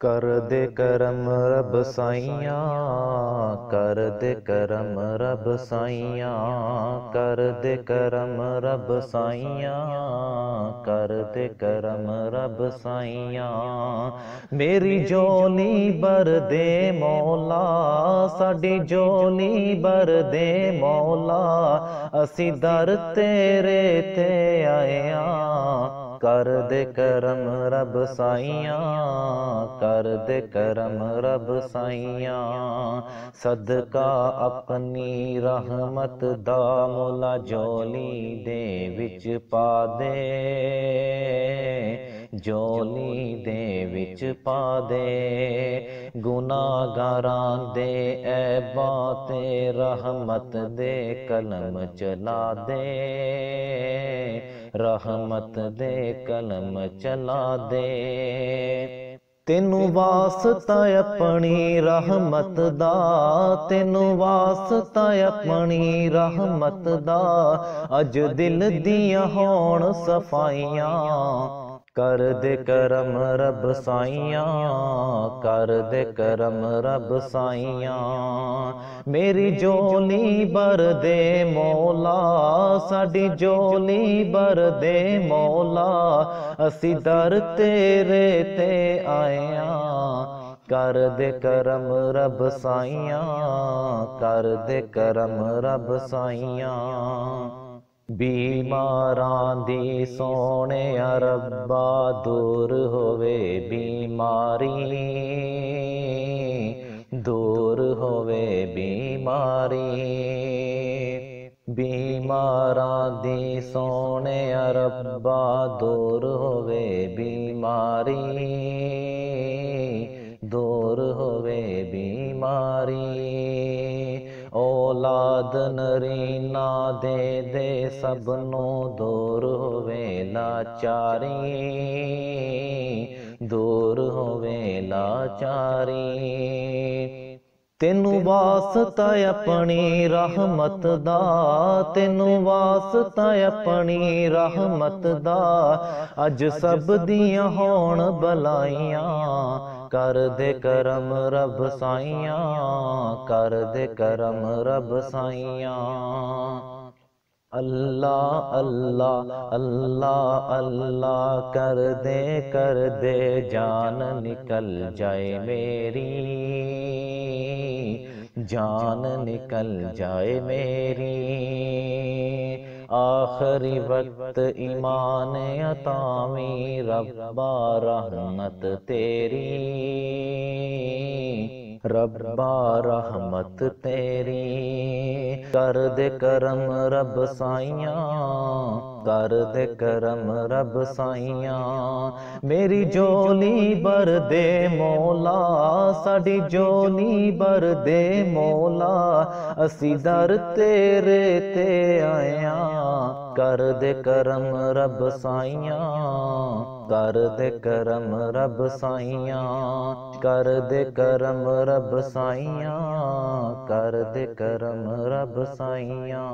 कर दे करम रब साइयां, कर दे करम रब साइयां, कर दे करम रब साइयां, कर दे करम रब साइयां। मेरी जोली भर दे मौला, साडी जोली भर दे मौला, असी दर तेरे ते आए आ। कर दे करम रब साइयां, कर दे करम रब साइयां। सदका अपनी रहमत दा मौला जोली दे विच पा दे, जोली दे विच पा दे। गुनाहगारां दे ऐबां ते रहमत दे कलम चला दे, रहमत दे कलम चला दे। तेनू वास्ता अपनी रहमत दा, तेनू वास्ता अपनी रहमत दा, अज दिल दियां होण सफाइयां। कर दे करम रब साइयां, कर दे करम रब साइयां। मेरी जोली भर दे मौला, साडी जोली भर दे मौला, असी दर तेरे ते आए आ। कर दे करम रब साइयां, कर दे करम रब साइयां। बीमारां दी सोने रब्बा दूर होवे बीमारी, दूर होवे बीमारी। बीमारां दी सोने रब्बा दूर होवे बीमारी, दूर होवे बीमारी। औलाद नरीना दे दे सबनों दूर होवे लाचारी, दूर होवे लाचारी। तेनू वास्ता अपनी रहमत दा, तेनू वास्ता अपनी रहमत दा, अज सब दियां होण भलाइयां। कर दे करम रब साइयां, कर दे करम रब साइयां। अल्लाह अल्लाह अल्लाह अल्लाह कर दे जान निकल जाए मेरी, जान निकल जाए मेरी। आखिरी वक्त ईमान अतावी रब्बा रहमत तेरी, रब्बा रहमत तेरी। कर दे करम रब साइयां, कर दे करम रब साइयां। मेरी जोली भर दे मौला, साडी जोली भर दे मौला, असी दर तेरे ते आए आ। कर दे करम रब साइयां, कर दे करम रब साइयां, कर दे करम रब साइयां, कर दे करम रब साइयां।